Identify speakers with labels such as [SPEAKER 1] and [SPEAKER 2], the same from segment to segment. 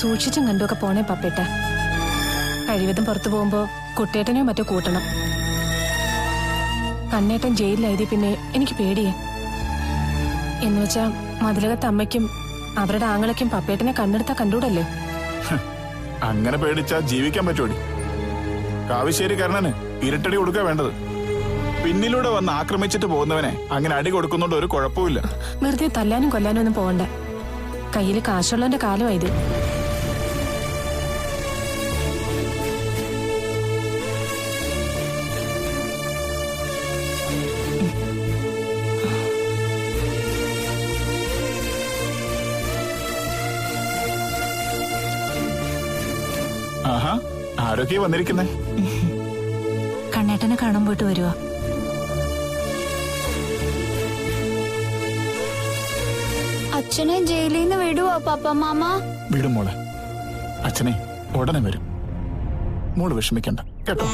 [SPEAKER 1] സൂക്ഷിച്ചും കണ്ടുമൊക്കെ പോണേ പപ്പേട്ട. കഴിവതും പുറത്തു പോകുമ്പോ കുട്ടേട്ടനെയോ മറ്റോ കൂട്ടണം. കണ്ണേട്ടൻ ജയിലിലായത് പിന്നെ എനിക്ക് പേടിയേ. എന്നുവെച്ചാ മതിലകത്ത് അമ്മയ്ക്കും അവരുടെ ആങ്ങളയ്ക്കും പപ്പേട്ടനെ കണ്ണെടുത്താ കണ്ടൂടല്ലേ.
[SPEAKER 2] അങ്ങനെ പേടിച്ചാ ജീവിക്കാൻ പറ്റൂടി. കാവശ്ശേരി കർണന് ഇരട്ടടി കൊടുക്കുക വേണ്ടത്. പിന്നിലൂടെ വന്ന് ആക്രമിച്ചിട്ട് പോകുന്നവനെ അങ്ങനെ അടി കൊടുക്കുന്നോണ്ട് ഒരു കുഴപ്പമില്ല.
[SPEAKER 1] വെറുതെ തല്ലാനും കൊല്ലാനും ഒന്നും പോകണ്ട. കയ്യിൽ കാശുള്ളവന്റെ കാലമായത്.
[SPEAKER 2] ആഹാ, ആരൊക്കെയാ വന്നിരിക്കുന്നേ?
[SPEAKER 1] കണ്ണേട്ടനെ കാണാൻ പോയിട്ട് വരുവോ?
[SPEAKER 3] അച്ഛനെ ജയിലിൽ നിന്ന് വിടുവോ പപ്പ മാമ?
[SPEAKER 2] വിടും മോളെ. അച്ഛനെ ഉടനെ വരും. മോള് വിഷമിക്കണ്ട കേട്ടോ.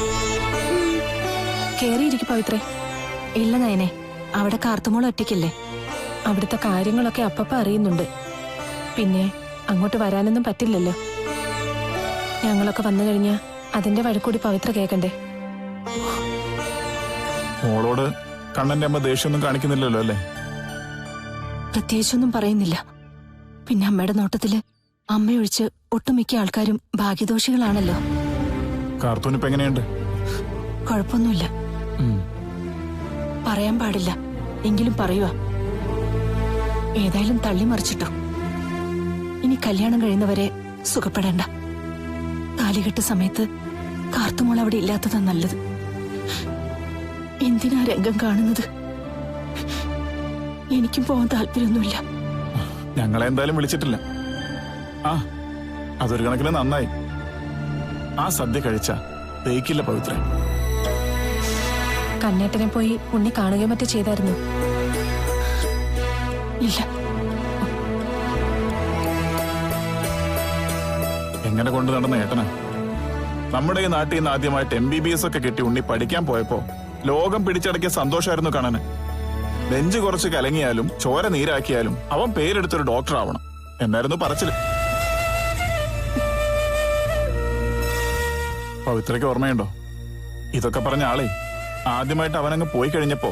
[SPEAKER 1] കേറിയിരിക്കും പവിത്രേ. ഇല്ല നയനെ, അവിടെ കാർത്തുമോൾ ഒറ്റയ്ക്കില്ലേ. അവിടുത്തെ കാര്യങ്ങളൊക്കെ അപ്പപ്പ അറിയുന്നുണ്ട്. പിന്നെ അങ്ങോട്ട് വരാനൊന്നും പറ്റില്ലല്ലോ. ഞങ്ങളൊക്കെ വന്നു കഴിഞ്ഞാ അതിന്റെ വഴക്കൂടി പവിത്ര കേക്കണ്ടേ.
[SPEAKER 2] മോളോട് കണ്ണന്റെ അമ്മ ദേഷ്യമൊന്നും കാണിക്കുന്നില്ലല്ലോ അല്ലേ?
[SPEAKER 1] പ്രത്യേകിച്ചൊന്നും പറയുന്നില്ല. പിന്നെ അമ്മയുടെ നോട്ടത്തില് അമ്മയൊഴിച്ച് ഒട്ടുമിക്ക ആൾക്കാരും ഭാഗ്യദോഷികളാണല്ലോ.
[SPEAKER 2] കാർത്തൂനിപ്പോ എങ്ങനെയുണ്ട്?
[SPEAKER 1] കുഴപ്പമൊന്നുമില്ല. പറയാൻ പാടില്ല, എങ്കിലും പറയുക. ഏതായാലും തള്ളി മറിച്ചിട്ടു. ഇനി കല്യാണം കഴിയുന്നവരെ സുഖപ്പെടേണ്ട. താലികെട്ട് സമയത്ത് കാർത്തുമോൾ അവിടെ ഇല്ലാത്തതാ നല്ലത്. എന്തിനാ രംഗം കാണുന്നത്? എനിക്കും പോകാൻ താല്പര്യമൊന്നുമില്ല.
[SPEAKER 2] ഞങ്ങളെ എന്തായാലും വിളിച്ചിട്ടില്ല. ആ, അതൊരു കണക്കിന് നന്നായി. ആ സദ്യ കഴിച്ച തേക്കില്ല പവിത്ര.
[SPEAKER 1] കണ്ണേട്ടനെ പോയി ഉണ്ണി കാണുകയോ മറ്റോ ചെയ്തായിരുന്നു? ഇല്ല.
[SPEAKER 2] എങ്ങനെ കൊണ്ട് നടന്ന ഏട്ടനാ. നമ്മുടെ ഈ നാട്ടിൽ നിന്ന് ആദ്യമായിട്ട് MBBS ഒക്കെ കിട്ടി ഉണ്ണി പഠിക്കാൻ പോയപ്പോ ലോകം പിടിച്ചടക്കിയ സന്തോഷമായിരുന്നു കാണാന്. നെഞ്ച് കുറച്ച് കലങ്ങിയാലും ചോര നീരാക്കിയാലും അവൻ പേരെടുത്തൊരു ഡോക്ടർ ആവണം എന്നായിരുന്നു പറച്ചില്. പവിത്രയ്ക്ക് ഓർമ്മയുണ്ടോ? ഇതൊക്കെ പറഞ്ഞ ആളെ ആദ്യമായിട്ട് അവനങ്ങ് പോയി കഴിഞ്ഞപ്പോ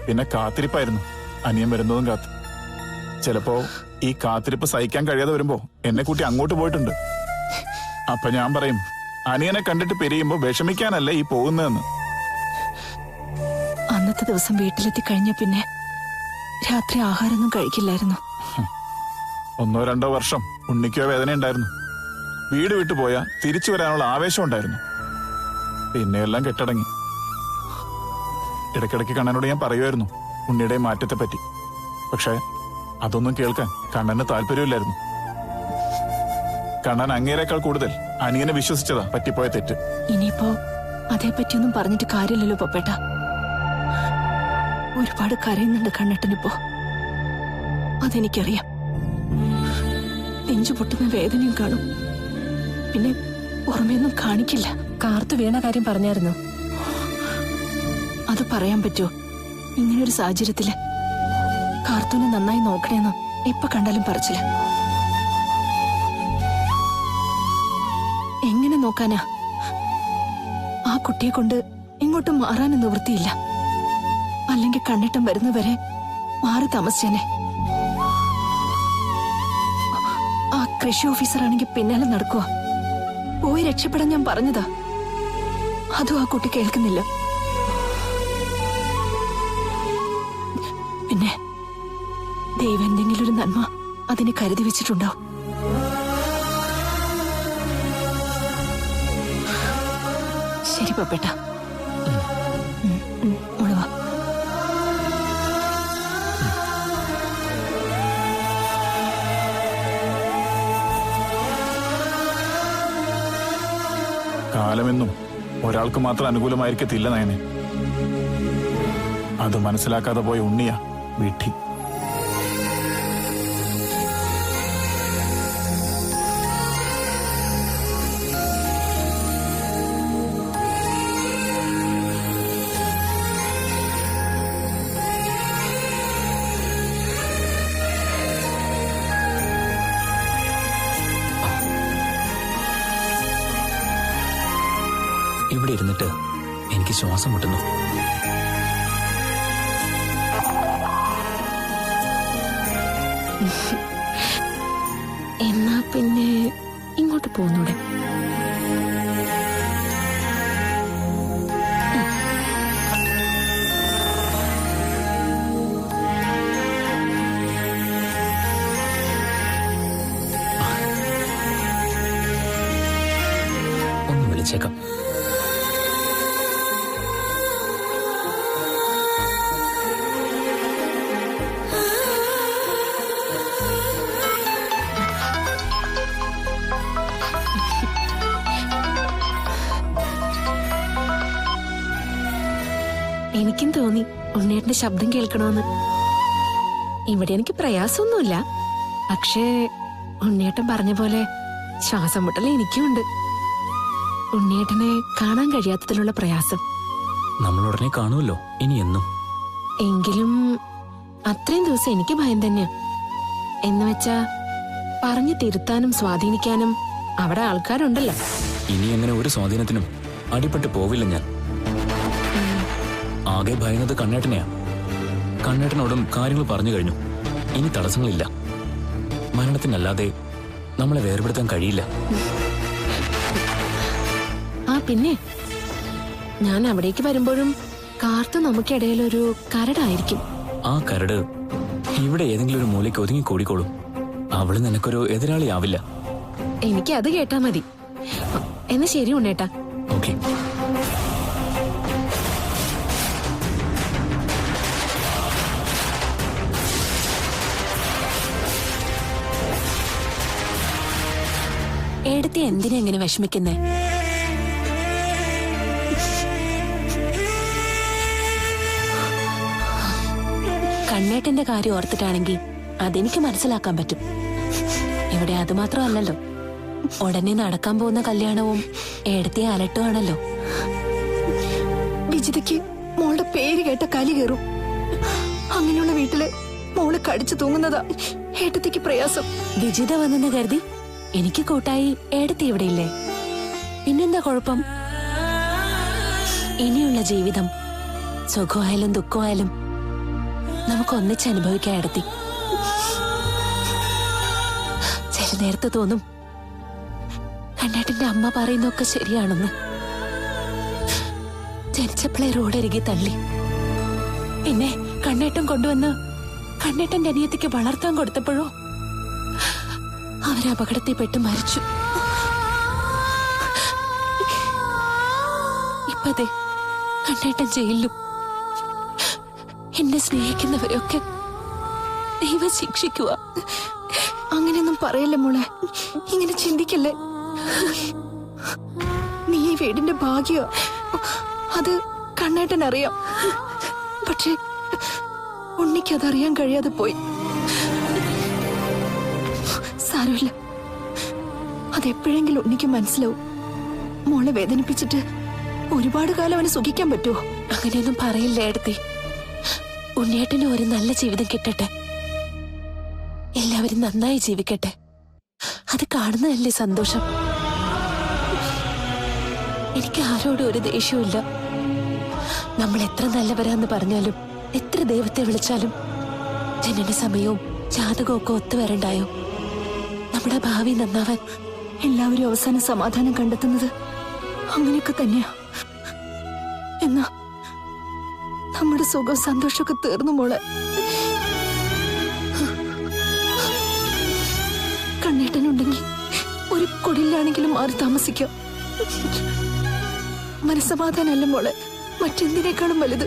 [SPEAKER 2] പിന്നെ കാത്തിരിപ്പായിരുന്നു. അനിയൻ വരുന്നതും കാത്ത്. ചിലപ്പോ ഈ കാത്തിരിപ്പ് സഹിക്കാൻ കഴിയാതെ വരുമ്പോ എന്നെ കൂട്ടി അങ്ങോട്ട് പോയിട്ടുണ്ട്. അപ്പൊ ഞാൻ പറയും, അനിയനെ കണ്ടിട്ട് പിരിയുമ്പോ വിഷമിക്കാനല്ല ഈ പോകുന്നതെന്ന്.
[SPEAKER 1] അന്നത്തെ ദിവസം വീട്ടിലെത്തി കഴിഞ്ഞ പിന്നെ രാത്രി ആഹാരമൊന്നും കഴിക്കില്ലായിരുന്നു.
[SPEAKER 2] 1 or 2 വർഷം ഉണ്ണിക്കോ വേദന ഉണ്ടായിരുന്നു. വീട് വിട്ടുപോയാ തിരിച്ചു വരാനുള്ള ആവേശം ഉണ്ടായിരുന്നു. പിന്നെ എല്ലാം കെട്ടടങ്ങി. ഇടയ്ക്കിടയ്ക്ക് കണ്ണനോട് ഞാൻ പറയുമായിരുന്നു ഉണ്ണിയുടെ മാറ്റത്തെ പറ്റി. പക്ഷെ അതൊന്നും കേൾക്കാൻ കണ്ണന് താല്പര്യമില്ലായിരുന്നു. കണ്ണൻ അങ്ങേരേക്കാൾ കൂടുതൽ അനിയനെ വിശ്വസിച്ചതാ പറ്റിപ്പോയ തെറ്റ്.
[SPEAKER 1] ഇനിയിപ്പോ അതേപ്പറ്റിയൊന്നും പറഞ്ഞിട്ട് കാര്യമില്ലല്ലോ പപ്പേട്ട. ഒരുപാട് കരയുന്നുണ്ട് കണ്ണേട്ടനിപ്പോ. അതെനിക്കറിയാം. നെഞ്ചു പൊട്ടുന്ന വേദനയും കാണും. പിന്നെ ഓർമ്മയൊന്നും കാണിക്കില്ല. കാർത്തു വീണ കാര്യം പറഞ്ഞായിരുന്നു. അത് പറയാൻ പറ്റുമോ ഇങ്ങനൊരു സാഹചര്യത്തില്? കാർത്തൂനെ നന്നായി നോക്കണേന്ന് എപ്പോ കണ്ടാലും പറച്ചില്ല. എങ്ങനെ നോക്കാനാ? ആ കുട്ടിയെ കൊണ്ട് ഇങ്ങോട്ടും മാറാനും നിവൃത്തിയില്ല. അല്ലെങ്കിൽ കണ്ണിട്ടം വരുന്നവരെ മാറി താമസിച്ചേനെ. ആ കൃഷി ഓഫീസറാണെങ്കിൽ പിന്നാലെ നടക്കുക. പോയി രക്ഷപ്പെടാൻ ഞാൻ പറഞ്ഞതാ. അതും ആ കുട്ടി കേൾക്കുന്നില്ല. പിന്നെ ദൈവം എന്തെങ്കിലും ഒരു നന്മ അതിനെ കരുതി വെച്ചിട്ടുണ്ടാവും. ശരി പപ്പേട്ട. മുഴുവാ.
[SPEAKER 2] കാലമെന്നും ഒരാൾക്ക് മാത്രം അനുകൂലമായിരിക്കത്തില്ല നയനെ. അത് മനസ്സിലാക്കാതെ പോയ ഉണ്ണിയാ വീട്ടി.
[SPEAKER 4] ഇവിടെ ഇരുന്നിട്ട് എനിക്ക് ശ്വാസം മുട്ടുന്നു.
[SPEAKER 1] എന്നാ പിന്നെ ഇങ്ങോട്ട് പോന്നൂടെ?
[SPEAKER 4] ഒന്ന് വിളിച്ചേക്കാം.
[SPEAKER 1] എനിക്കും തോന്നി ഉണ്ണേട്ടന്റെ ശബ്ദം കേൾക്കണമെന്ന്. ഇവിടെ എനിക്ക് പ്രയാസമൊന്നുമില്ല. പക്ഷേ ഉണ്ണേട്ടൻ പറഞ്ഞ പോലെ ശ്വാസം മുട്ടൽ എനിക്കുമുണ്ട്. ഉണ്ണേട്ടനെ കാണാൻ കഴിയാത്തതിലുള്ള പ്രയാസം.
[SPEAKER 4] നമ്മൾ ഉടനെ കാണുമല്ലോ, ഇനി എന്നും.
[SPEAKER 1] എങ്കിലും അത്രയും ദിവസം എനിക്ക് ഭയം തന്നെയാ. എന്നുവെച്ചാ പറഞ്ഞു തിരുത്താനും സ്വാധീനിക്കാനും അവിടെ ആൾക്കാരുണ്ടല്ലോ.
[SPEAKER 4] ഇനി അങ്ങനെ ഒരു സ്വാധീനത്തിനും അടിപ്പെട്ട് പോവില്ല ഞാൻ. ആകെ ഭയന്നത് കണ്ണേട്ടനെയാ. കണ്ണേട്ടനോടും കാര്യങ്ങൾ പറഞ്ഞു കഴിഞ്ഞു. ഇനി തടസ്സങ്ങളില്ല. മരണത്തിനല്ലാതെ നമ്മളെ വേർപെടുത്താൻ കഴിയില്ല.
[SPEAKER 1] ആ പിന്നെ ഞാൻ അവിടേക്ക് വരുമ്പോഴും കാർത്ത് നമുക്കിടയിൽ ഒരു കരടായിരിക്കും.
[SPEAKER 4] ആ കരട് ഇവിടെ ഏതെങ്കിലും ഒരു മൂലയ്ക്ക് ഒതുങ്ങി കൂടിക്കോളും. അവള് നിനക്കൊരു എതിരാളിയാവില്ല.
[SPEAKER 1] എനിക്ക് അത് കേട്ടാ മതി. എന്നാ ശരി ഉണ്ണേട്ടാ.
[SPEAKER 4] ഓക്കെ.
[SPEAKER 1] ഏടത്തി എന്തിനാ എങ്ങനെ വിഷമിക്കുന്നേ? കണ്ണേട്ടന്റെ കാര്യം ഓർത്തിട്ടാണെങ്കിൽ അതെനിക്ക് മനസ്സിലാക്കാൻ പറ്റും. ഇവിടെ അത് മാത്രമല്ലല്ലോ, ഉടനെ നടക്കാൻ പോകുന്ന കല്യാണവും ഏടത്തിയെ അലട്ടുവാണല്ലോ.
[SPEAKER 5] വിജിതയ്ക്ക് മോളുടെ പേര് കേട്ട കലി കയറും. അങ്ങനെയുള്ള വീട്ടില് മോള് കടിച്ചു തൂങ്ങുന്നതാ ഏട്ടത്തിക്ക് പ്രയാസം.
[SPEAKER 1] വിജിത വന്നെന്ന് കരുതി എനിക്ക് കൂട്ടായി ഏടത്തി ഇവിടെ ഇല്ലേ? പിന്നെന്താ കുഴപ്പം? ഇനിയുള്ള ജീവിതം സുഖമായാലും ദുഃഖമായാലും നമുക്ക് ഒന്നിച്ച് അനുഭവിക്കാൻ ഏടത്തി. ചില നേരത്തെ തോന്നും കണ്ണേട്ടന്റെ അമ്മ പറയുന്നൊക്കെ ശരിയാണെന്ന്. ജനിച്ചപ്പോഴേ റോഡരികെ തള്ളി. പിന്നെ കണ്ണേട്ടൻ കൊണ്ടുവന്ന് കണ്ണേട്ടന്റെ അനിയത്തിക്ക് വളർത്താൻ കൊടുത്തപ്പോഴോ അവരപകടത്തിൽപ്പെട്ട് മരിച്ചു. ഇപ്പതേ കണ്ണേട്ടൻ ജയിലിലും. എന്നെ സ്നേഹിക്കുന്നവരൊക്കെ ദൈവം ശിക്ഷിക്കുക.
[SPEAKER 5] അങ്ങനെയൊന്നും പറയല്ലേ മോളെ, ഇങ്ങനെ ചിന്തിക്കല്ലേ. നീ ഈ വീടിന്റെ ഭാഗ്യ, അത് കണ്ണേട്ടൻ അറിയാം. പക്ഷെ ഉണ്ണിക്കതറിയാൻ കഴിയാതെ പോയി. സാരമില്ല, അതെപ്പോഴെങ്കിലും ഉണ്ണിക്ക് മനസ്സിലാവും. മോളെ വേദനിപ്പിച്ചിട്ട് ഒരുപാട് കാലം അവന് സുഖിക്കാൻ പറ്റുമോ?
[SPEAKER 1] അങ്ങനെയൊന്നും പറയില്ല ഏടത്തി. ഉണ്ണിയേട്ടന് ഒരു നല്ല ജീവിതം കിട്ടട്ടെ. എല്ലാവരും നന്നായി ജീവിക്കട്ടെ. അത് കാണുന്നതല്ലേ സന്തോഷം. എനിക്ക് ആരോടും ഒരു ദേഷ്യവുമില്ല. നമ്മൾ എത്ര നല്ലവരാന്ന് പറഞ്ഞാലും എത്ര ദൈവത്തെ വിളിച്ചാലും ജനന സമയവും ജാതകവും ഒക്കെ ഒത്തുവരണ്ടായോ? നമ്മുടെ ഭാവി നന്നാവാൻ
[SPEAKER 5] എല്ലാവരും അവസാനം സമാധാനം കണ്ടെത്തുന്നത് അങ്ങനെയൊക്കെ തന്നെയാ. എന്നാ നമ്മുടെ സുഖവും സന്തോഷമൊക്കെ തീർന്നു മോളെ. കണ്ണേട്ടനുണ്ടെങ്കിൽ ഒരു കുടിലാണെങ്കിലും മാറി താമസിക്കാം. മനസ്സമാധാനമല്ല മോളെ മറ്റെന്തിനേക്കാളും വലുത്.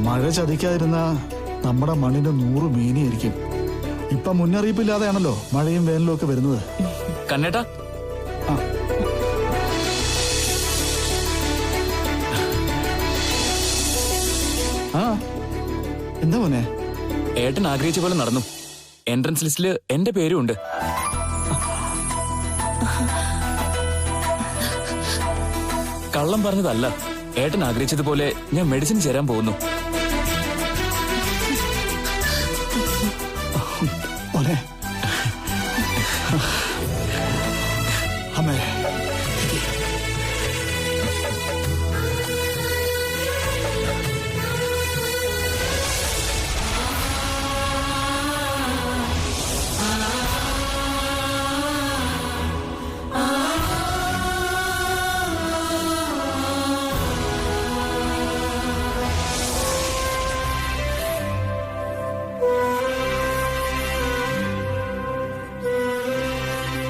[SPEAKER 6] മഴ ചതിക്കാതിരുന്ന നമ്മുടെ മണ്ണിന് 100 മീനിയായിരിക്കും. ഇപ്പൊ മുന്നറിയിപ്പില്ലാതെയാണല്ലോ മഴയും വേനലും ഒക്കെ വരുന്നത്.
[SPEAKER 4] കണ്ണേട്ടാ,
[SPEAKER 6] ആ എന്താ മോനെ?
[SPEAKER 4] ഏട്ടൻ ആഗ്രഹിച്ച പോലെ നടന്നു. എൻട്രൻസ് ലിസ്റ്റില് എന്റെ പേരും ഉണ്ട്. കള്ളം പറഞ്ഞതല്ല. ഏട്ടൻ ആഗ്രഹിച്ചതുപോലെ ഞാൻ മെഡിസിൻ ചേരാൻ പോകുന്നു.
[SPEAKER 6] മോനെ, അമ്മേ,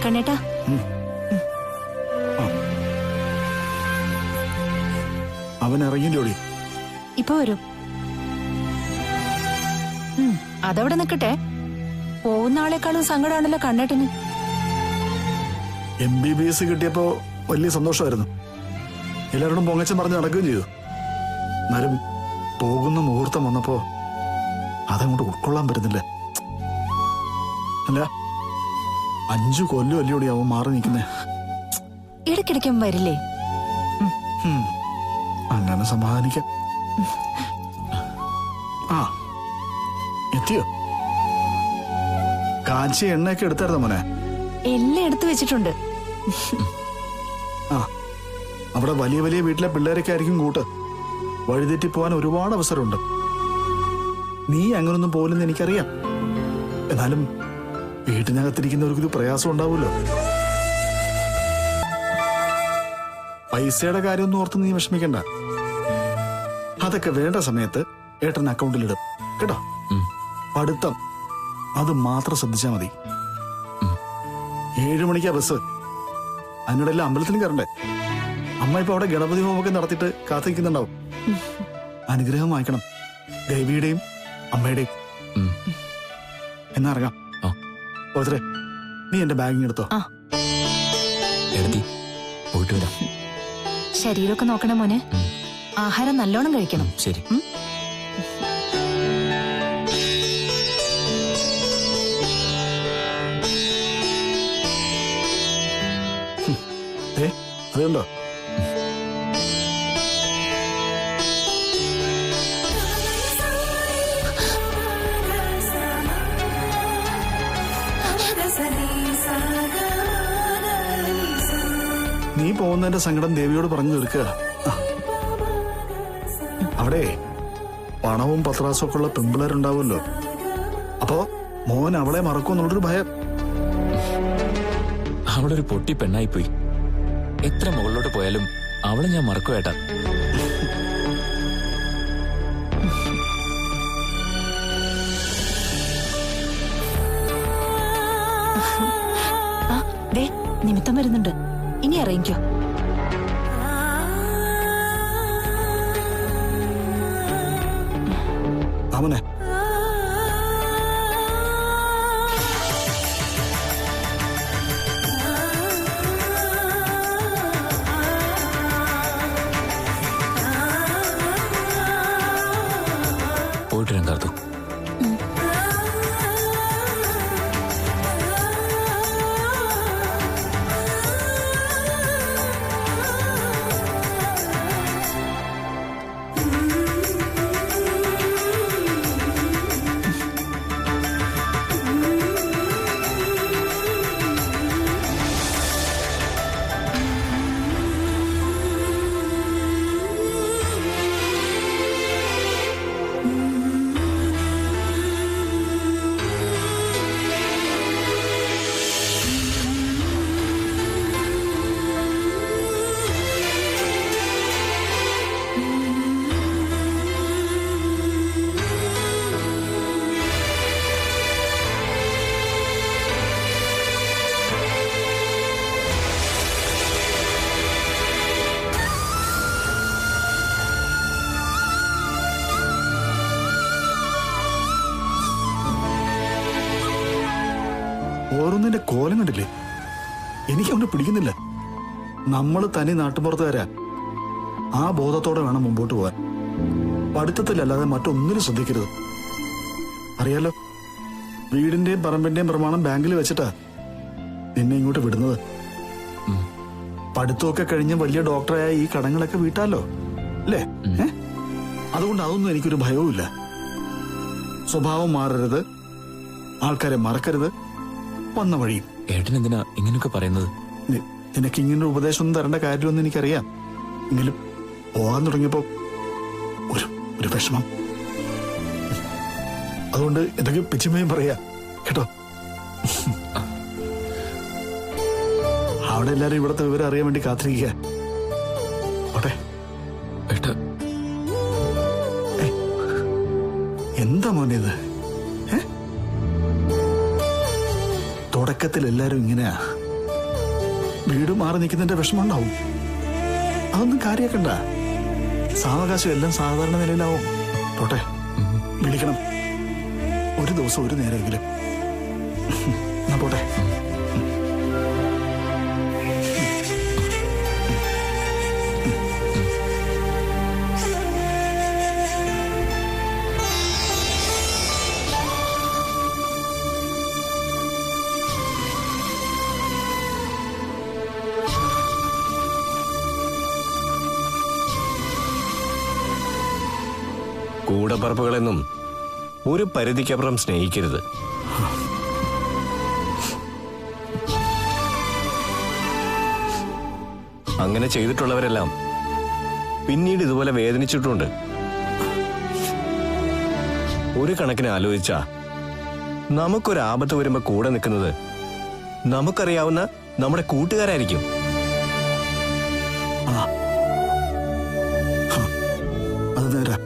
[SPEAKER 1] കണ്ണേട്ടാ,
[SPEAKER 6] അവൻ ഇറങ്ങിയില്ലോടി.
[SPEAKER 1] ഇപ്പൊ വരും. അതവിടെ നിക്കട്ടെ. പോകുന്ന ആളെക്കാളും സങ്കടമാണല്ലോ കണ്ണേട്ടന്.
[SPEAKER 6] MBBS കിട്ടിയപ്പോ വലിയ സന്തോഷമായിരുന്നു. എല്ലാവരോടും പൊങ്ങച്ചം പറഞ്ഞ് നടക്കുകയും ചെയ്തു. എന്നാലും പോകുന്ന മുഹൂർത്തം വന്നപ്പോ അതങ്ങോട്ട് ഉൾക്കൊള്ളാൻ പറ്റുന്നില്ല. അല്ല, 5 കൊല്ലം അല്ലയോടി അവൻ മാറി നിൽക്കുന്നേ.
[SPEAKER 1] ഇടയ്ക്കിടയ്ക്കും വരില്ലേ?
[SPEAKER 6] അങ്ങനെ സമാധാനിക്കാം. ആ, എത്തിയോ? കാച്ചിയ എണ്ണയൊക്കെ എടുത്തായിരുന്നോ മോനെ?
[SPEAKER 1] എല്ലാം എടുത്തു വെച്ചിട്ടുണ്ട്.
[SPEAKER 6] ആ, അവിടെ വലിയ വലിയ വീട്ടിലെ പിള്ളേരൊക്കെ ആയിരിക്കും കൂട്ട്. വഴിതെറ്റി പോകാൻ ഒരുപാട് അവസരമുണ്ട്. നീ അങ്ങനൊന്നും പോലെന്ന് എനിക്കറിയാം. എന്നാലും വീട്ടിനകത്തിരിക്കുന്നവർക്കൊരു പ്രയാസം ഉണ്ടാവുമല്ലോ. പൈസയുടെ കാര്യമൊന്നും ഓർത്ത് നീ വിഷമിക്കണ്ട. അതൊക്കെ വേണ്ട സമയത്ത് ഏട്ടൻ അക്കൗണ്ടിലിടും കേട്ടോ. പഠിത്തം അത് മാത്രം ശ്രദ്ധിച്ചാൽ മതി. 7 മണിക്കാ ബസ്. അതിനോടെല്ലാം അമ്പലത്തിലും കയറണ്ടേ. അമ്മ ഇപ്പൊ അവിടെ ഗണപതി ഹോമൊക്കെ നടത്തിയിട്ട് കാത്തിരിക്കുന്നുണ്ടാവും. അനുഗ്രഹം വാങ്ങിക്കണം, ദേവിയുടെയും അമ്മയുടെയും. എന്നാ ഇറങ്ങാം. ഓത്രേ, നീ എന്റെ ബാഗിങ് എടുത്തോ.
[SPEAKER 4] പോയിട്ട് വരാം.
[SPEAKER 1] ശരീരമൊക്കെ നോക്കണം മോനെ. ആഹാരം നല്ലോണം കഴിക്കണം.
[SPEAKER 4] ശരി.
[SPEAKER 6] അതുണ്ടോ? നീ പോകുന്നതിന്റെ സങ്കടം ദേവിയോട് പറഞ്ഞു തീർക്കുക. അവിടെ പണവും പത്രാസും ഒക്കെ ഉള്ള പെമ്പിളേരുണ്ടാവുമല്ലോ. അപ്പോ മോൻ അവളെ മറക്കുമെന്നുള്ളൊരു ഭയം.
[SPEAKER 4] അവളൊരു പൊട്ടി പെണ്ണായി പോയി. എത്ര മുകളിലോട്ട് പോയാലും അവളെ ഞാൻ മറക്കുവേട്ടാ.
[SPEAKER 1] നിമിത്തം വരുന്നുണ്ട്. ഇനി ഇറങ്ങിക്കോ.
[SPEAKER 6] അവനെ
[SPEAKER 4] പോയിട്ട് രണ്ടാർത്തു.
[SPEAKER 6] ഇളവറുന്നതിന്റെ കോലം കണ്ടില്ലേ? എനിക്കവിടെ പിടിക്കുന്നില്ല. നമ്മൾ തനി നാട്ടുപുറത്തുകാരാ. ആ ബോധത്തോടെ വേണം മുമ്പോട്ട് പോവാൻ. പഠിത്തത്തിലല്ലാതെ മറ്റൊന്നിനും ശ്രദ്ധിക്കരുത്. അറിയാലോ, വീടിന്റെയും പറമ്പിന്റെയും പ്രമാണം ബാങ്കിൽ വെച്ചിട്ടാ നിന്നെ ഇങ്ങോട്ട് വിടുന്നത്. പഠിത്തമൊക്കെ കഴിഞ്ഞ് വലിയ ഡോക്ടറായ ഈ കടങ്ങളൊക്കെ വീട്ടാലോ അല്ലേ? അതുകൊണ്ട് അതൊന്നും എനിക്കൊരു ഭയവുമില്ല. സ്വഭാവം മാറരുത്, ആൾക്കാരെ മറക്കരുത്, വന്ന വഴിയും.
[SPEAKER 4] ഏട്ടൻ എന്തിനാ ഇങ്ങനെയൊക്കെ പറയുന്നത്?
[SPEAKER 6] നിനക്ക് ഇങ്ങനെ ഉപദേശമൊന്നും തരേണ്ട കാര്യമൊന്നും എനിക്കറിയാം. എങ്കിലും പോകാൻ തുടങ്ങിയപ്പോ ഒരു വിഷമം. അതുകൊണ്ട് എന്തൊക്കെ പിച്ചിമയും പറയാ കേട്ടോ. അവിടെ എല്ലാരും ഇവിടത്തെ വിവരം അറിയാൻ വേണ്ടി കാത്തിരിക്കുക. ഓട്ടെ. എന്താ മോനെ ഇത്? തുടക്കത്തിൽ എല്ലാരും ഇങ്ങനെയാ. വീട് മാറി നിൽക്കുന്നതിന്റെ വിഷമം ഉണ്ടാവും. അതൊന്നും കാര്യാക്കണ്ട. സാവകാശം എല്ലാം സാധാരണ നിലയിലാവും. പോട്ടെ, വിളിക്കണം ഒരു ദിവസം ഒരു നേരമെങ്കിലും. എന്നാ പോട്ടെ.
[SPEAKER 7] കൂടപ്പറപ്പുകളെന്നും ഒരു പരിധിക്കപ്പുറം സ്നേഹിക്കരുത്. അങ്ങനെ ചെയ്തിട്ടുള്ളവരെല്ലാം പിന്നീട് ഇതുപോലെ വേദനിച്ചിട്ടുണ്ട്. ഒരു കണക്കിന് ആലോചിച്ചാ നമുക്കൊരു ആപത്ത് വരുമ്പോ കൂടെ നിൽക്കുന്നത് നമുക്കറിയാവുന്ന നമ്മുടെ കൂട്ടുകാരായിരിക്കും.
[SPEAKER 6] അത് നേരാ.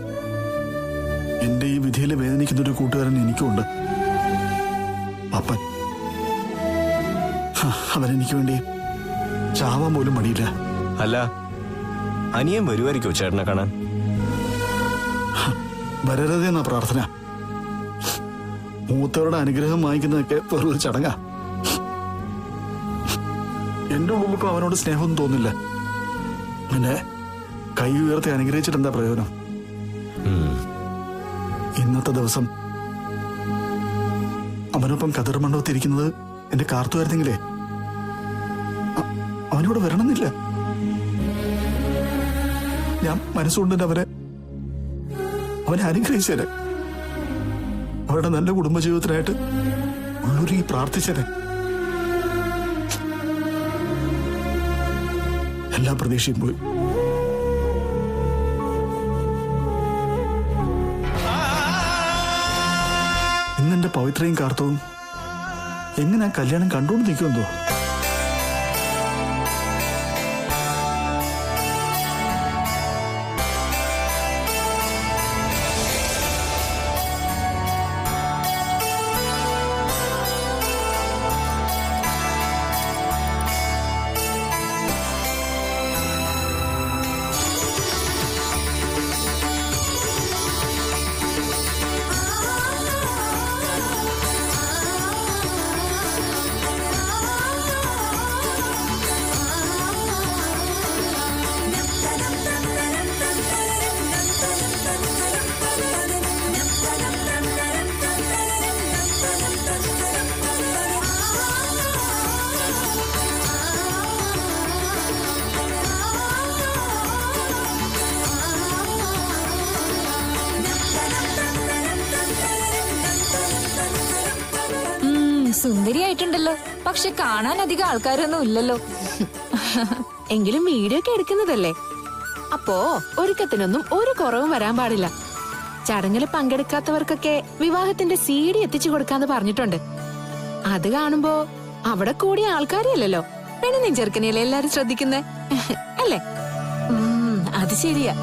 [SPEAKER 6] എന്റെ ഈ വിധിയിൽ വേദനിക്കുന്ന ഒരു കൂട്ടുകാരൻ എനിക്കുണ്ട്, പപ്പൻ. അവനെനിക്ക് വേണ്ടി ചാവാൻ പോലും മടിയില്ല.
[SPEAKER 7] അല്ല, അനിയൻ വരുമായിരിക്കോ ചേട്ടനെ കാണാൻ?
[SPEAKER 6] വരരുതെന്നാ പ്രാർത്ഥന. മൂത്തവരുടെ അനുഗ്രഹം വാങ്ങിക്കുന്നതൊക്കെ വെറൊരു ചടങ്ങാ. എന്റെ ഉള്ളിലിപ്പോ അവനോട് സ്നേഹമൊന്നും തോന്നില്ല. പിന്നെ കൈ ഉയർത്തി അനുഗ്രഹിച്ചിട്ട് എന്താ പ്രയോജനം? ഇന്നത്തെ ദിവസം അവനൊപ്പം കതിർ മണ്ഡപത്തിരിക്കുന്നത് എന്റെ കാർത്തുമായിരുന്നെങ്കിലേ അവനോട് വരണമെന്നില്ല. ഞാൻ മനസ്സുകൊണ്ട് അവനെ അനുഗ്രഹിച്ചേനെ. അവരുടെ നല്ല കുടുംബജീവിതത്തിനായിട്ട് ഉള്ളൊരുക്കി പ്രാർത്ഥിച്ചേനെ. എല്ലാ പ്രതീക്ഷയും പോയി. ഇന്നെന്റെ പവിത്രയും കാർത്തവും എങ്ങനെ കല്യാണം കണ്ടുകൊണ്ട് നിൽക്കുമെന്തോ.
[SPEAKER 8] സുന്ദരിയായിട്ടുണ്ടല്ലോ, പക്ഷെ കാണാൻ അധികം ആൾക്കാരൊന്നും ഇല്ലല്ലോ.
[SPEAKER 1] എങ്കിലും വീഡിയോ ഒക്കെ എടുക്കുന്നതല്ലേ, അപ്പോ ഒരുക്കത്തിനൊന്നും ഒരു കുറവും വരാൻ പാടില്ല. ചടങ്ങിൽ പങ്കെടുക്കാത്തവർക്കൊക്കെ വിവാഹത്തിന്റെ CD എത്തിച്ചു കൊടുക്കാന്ന് പറഞ്ഞിട്ടുണ്ട്. അത് കാണുമ്പോ അവിടെ കൂടിയ ആൾക്കാരെയല്ലോ പെണ്ണിനെയും ചെറുക്കനെയല്ലേ എല്ലാരും ശ്രദ്ധിക്കുന്നേ, അല്ലേ? അത് ശരിയാ.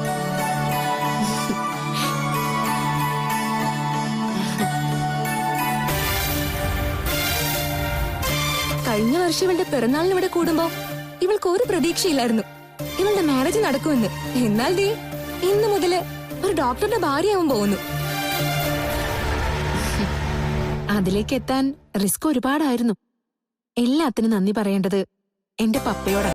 [SPEAKER 8] കഴിഞ്ഞ വർഷം ഇവളുടെ പിറന്നാളിന് ഇവിടെ കൂടുമ്പോ ഇവൾക്ക് ഒരു പ്രതീക്ഷയില്ലായിരുന്നു ഇവളുടെ മാരേജ് നടക്കുമെന്ന്. എന്നാൽ ദേ ഇന്ന് മുതല് ഒരു ഡോക്ടറുടെ ഭാര്യയാവാൻ പോകുന്നു.
[SPEAKER 1] അതിലേക്ക് എത്താൻ റിസ്ക് ഒരുപാടായിരുന്നു.
[SPEAKER 8] എല്ലാത്തിനും നന്ദി പറയേണ്ടത് എന്റെ പപ്പയോടാ.